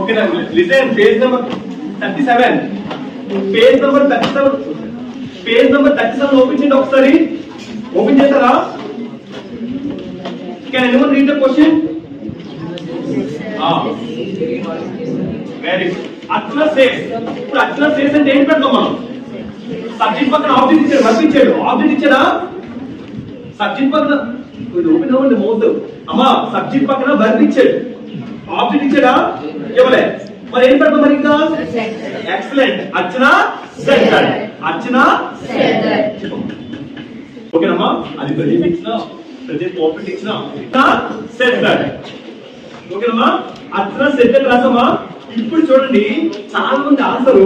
ఓకేనా? Listen, page number 37. Page number 37. Page number 37 open చేయండి ఒకసారి. ఓపెన్ చేస్తారా? Can anyone read the question? Very good. అట్లా says. ఇప్పుడు అట్లా సేస్ అంటే ఏం పెడతాం మనం? సబ్జెక్ట్ పక్కన ఆబ్జెక్ట్ ఇచ్చాడు, వర్బ్ ఇచ్చాడు. ఆబ్జెక్ట్ ఇచ్చాడా? సబ్జెక్ట్ పక్కన ఓపెన్ అవ్వండి మౌత్. అమ్మా సబ్జెక్ట్ పక్కన వర్బ్ ఇచ్చాడు, ఆబ్జెక్ట్ ఇచ్చాడా? ఇవ్వలే. మరి ఏం పెడతాం మరి? ఇంకా excellent. Archana said that. Archana said that. ఓకేనమ్మా? అది ప్రజెంట్ ఇచ్చినా, ప్రజెంట్ పర్ఫెక్ట్ ఇచ్చినా సెడ్ దట్. ఓకేనమ్మా? అర్చన సెడ్ దట్ రాసమ్మా. ఇప్పుడు చూడండి, చాలా మంది ఆన్సర్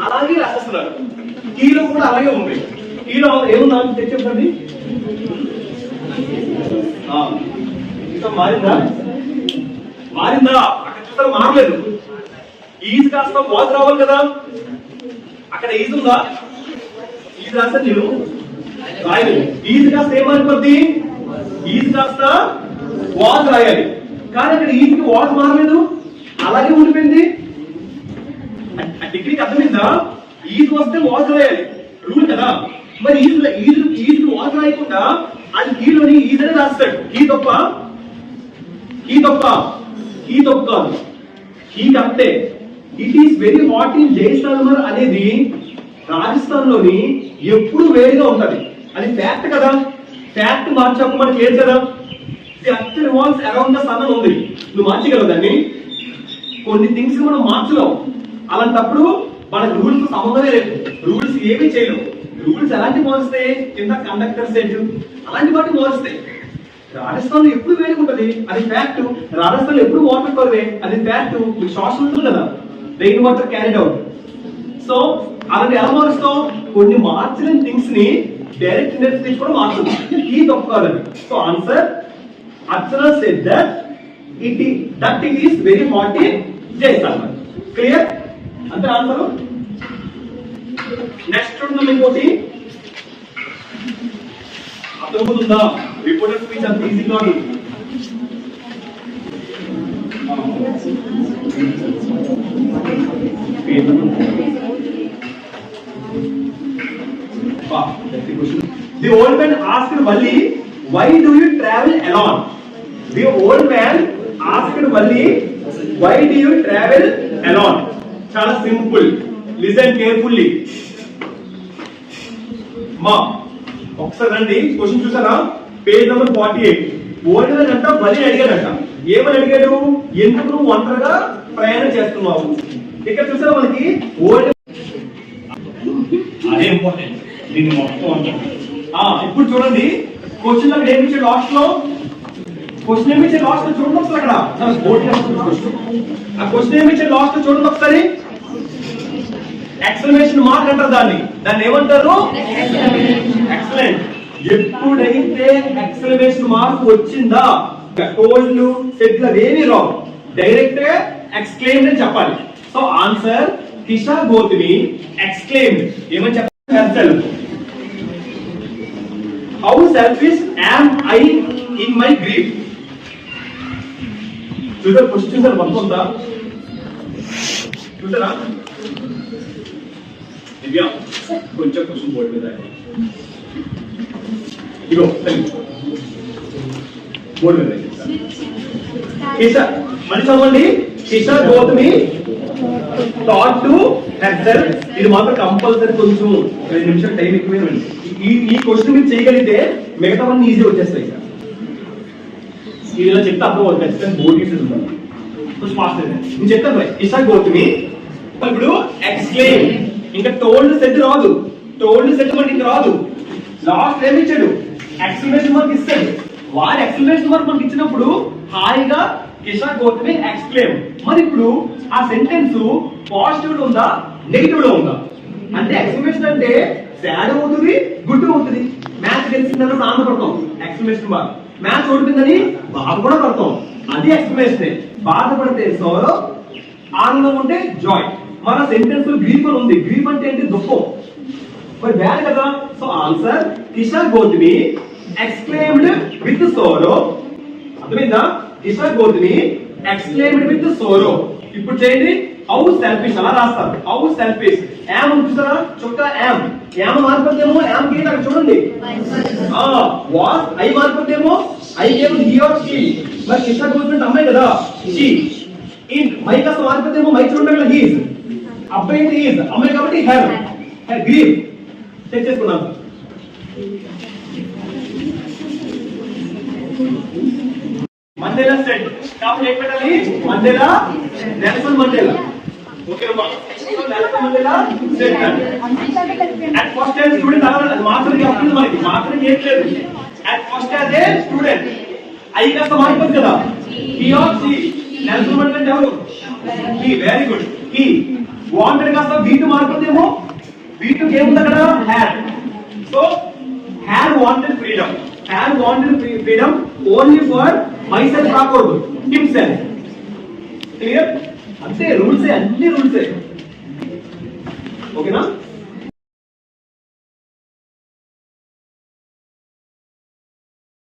అలాగే రాసేస్తున్నారు. కీలో కూడా అలాగే ఉంది. కీలో ఏముందా చెప్పండి. ఇంకా మారిందా? మారిందా? అక్కడ చూస్తారు మారలేదు. ఈజ్ కాస్త వాజ్ రావాలి కదా. అక్కడ ఈజ్ ఉందా? ఈజ్ రాస్తాను నేను రాయలేదు. ఈజ్ కాస్త ఏమనుకోద్ది? ఈజ్ కాస్త వాజ్ రాయాలి. కానీ అక్కడ ఈజ్ కి వాజ్ మారలేదు, అలాగే ఉండిపోయింది. డిగ్రీకి అర్థమైందా? ఈజ్ వస్తే వాజ్ రాయాలి, రూల్ కదా. మరి ఈజ్ వాజ్ రాయకుండా అది కీలోని ఈజ్ అని రాస్తాడు. కీ తప్ప కాదు. కీ అంతే. It is very hot in Jaisalmer అనేది రాజస్థాన్ లోని ఎప్పుడు వేడిగా ఉంటది. అది ఫ్యాక్ట్ కదా. ఫ్యాక్ట్ మార్చకు మనకి ఏం కదా. The earth revolves around the sun ఉంది. నువ్వు మార్చగలవు దాన్ని. కొన్ని థింగ్స్ మనం మార్చలేవు. అలాంటప్పుడు మనకు రూల్స్ సంబంధమే లేదు. రూల్స్ ఏమీ చేయలేవు. రూల్స్ ఎలాంటి మారుస్తాయి? కింద కండక్టర్ సెట్ అలాంటి వాటి మారుస్తాయి. రాజస్థాన్ లో ఎప్పుడు వేడిగా ఉంటది, అది ఫ్యాక్ట్. రాజస్థాన్ లో ఎప్పుడు వాటర్ కరువే, అది ఫ్యాక్ట్. మీకు శ్వాస ఉంటుంది కదా, rain water carried out. So అలాంటి ఎలా మారుస్తాం? కొన్ని మార్చలేని థింగ్స్ ని డైరెక్ట్ ఇండస్ట్రీస్ కూడా మార్చుతుంది. ఈ తప్పుకోవాలని. So answer Archana said that it is very hot in Jaisalmer. Clear? అంతే ఆన్సర్. నెక్స్ట్ చూడండి, ఇంకోటి అర్థమవుతుందా? రిపోర్టర్ స్పీచ్ అంత ఈజీ కాదు. The old man asked Valli, "Why do you travel alone?" The old man asked Valli, "Why do you travel alone?" చాలా simple. Listen carefully. మా ఒకసారి రండి, క్వశ్చన్ చూసారా? Page number 48. ఓల్డ్ మ్యాన్ అంట వల్లి అడిగాడంట. ఏమని అడిగాడు? ఎందుకు నువ్వు ఒంటరిగా ప్రయాణం చేస్తున్నావు? ఇక్కడ చూసారా మనకి ఓల్డ్ అదే ఇంపార్టెంట్. దీన్ని మొత్తం ఇప్పుడు చూడండి, క్వశ్చన్ అక్కడ ఏమి ఇచ్చాడు లాస్ట్ లో? క్వశ్చన్ ఏమి ఇచ్చాడు లాస్ట్ లో చూడండి ఒకసారి. అక్కడ ఆ క్వశ్చన్ ఏమి ఇచ్చాడు లాస్ట్ లో చూడండి ఒకసారి. ఎక్స్క్లమేషన్ మార్క్ అంటారు దాన్ని. దాన్ని ఏమంటారు? ఎక్సలెంట్. ఎప్పుడైతే ఎక్స్క్లమేషన్ మార్క్ వచ్చిందా, టోల్డ్ సెట్ల ఏమీ రావు, డైరెక్ట్ ఎక్స్క్లెయిమ్డ్ అని చెప్పాలి. So answer Kisa Gotami exclaimed. ఏమని చెప్పాలి? How selfish am I in my grief. చూసారు క్వశ్చన్? చూసారు మొత్తం ఉందా? చూసారా? దివ్య కొంచెం క్వశ్చన్ బోర్డు మీద ఇగో బోర్డు మీద కిషా మళ్ళీ చదవండి. కిషా గోత్మి థాట్ టు హెర్సెల్ఫ్. ఇది మాత్రం కంపల్సరీ. కొంచెం 2 నిమిషాలు టైం ఎక్కువ. ఈ క్వశ్చన్ మీరు చేయగలిగితే మిగతావన్నీ ఈజీ వచ్చేస్తాయి. ఇలా చెప్తే అర్థం అవుతుంది. ఖచ్చితంగా బోర్డు తీసుకుంటాను. కొంచెం ఫాస్ట్ అయితే నేను చెప్తాను. కిషా గోత్మి ఇప్పుడు ఎక్స్క్లెయిమ్. ఇంకా టోల్డ్ సెట్ రాదు. టోల్డ్ సెట్ మనకి ఇంకా రాదు. లాస్ట్ ఏమి ఇచ్చాడు? ఎక్స్క్లమేషన్ మార్క్ ఇస్తాడు. వాడు ఎక్స్క్లమేషన్ మార్క్ మనకి ఇచ్చినప్పుడు హాయిగా కిషా గోత్మి ఎక్స్క్లెయిమ్. మరి ఇప్పుడు ఆ సెంటెన్స్ పాజిటివ్ లో ఉందా, నెగిటివ్ లో ఉందా? అంటే ఎక్స్క్లమేషన్ అంటే సాడ్ అవుతుంది, గుడ్ అవుతుంది. మ్యాథ్ తెలిసిందని ఆనందపడతాం, ఎక్స్క్లమేషన్ మార్క్. మ్యాథ్ ఓడిపోయిందని బాధ కూడా పడతాం, అది ఎక్స్క్లమేషన్. బాధపడితే సోరో, ఆనందం ఉంటే జాయ్. మన సెంటెన్స్ గ్రీఫ్ అని ఉంది. గ్రీఫ్ అంటే ఏంటి? దుఃఖం. మరి బ్యాడ్ కదా. So answer Kisa Gotami exclaimed with sorrow. అర్థమైందా? Kisa Gotami exclaimed with sorrow. ఇప్పుడు చేయండి హౌ సెల్ఫిష్ అలా రాస్తారు. హౌ సెల్ఫిష్ యామ్ చూసారా చుక్క యామ్ యామ్ మార్పదేమో యామ్ కి అక్కడ చూడండి వాస్ ఐ మార్పదేమో I came he or she. మరి కిస్సా గోస్మెంట్ అమ్మాయి కదా షీ. ఇన్ మై కాస్త మార్పదేమో మై చూడండి అక్కడ హి ఇస్ అబ్బాయి అయితే హి ఇస్ అమ్మాయి కాబట్టి హెర్ హెర్ గ్రీవ్ చెక్ చేసుకున్నాం. మండేలా సెట్ కాబట్టి ఏం పెట్టాలి మండేలా నెల్సన్ మండేలా. ఓకే అమ్మా Nelson Mandela set at first as student అది మాత్రమే అప్పుడు మనకి మాత్రమే ఏం లేదు. At first as a student I కాస్త మారిపోతుంది కదా హి ఆర్ షీ. నెల్సన్ మండేలా ఎవరు హి. వెరీ గుడ్ హి. వాంటెడ్ కాస్త వీటు మారిపోతేమో వీటుకి ఏముంది అక్కడ had. So had wanted freedom. Had wanted freedom only for myself రాకూడదు himself. క్లియర్ అంతే రూల్సే అన్ని రూల్సే. ఓకేనా.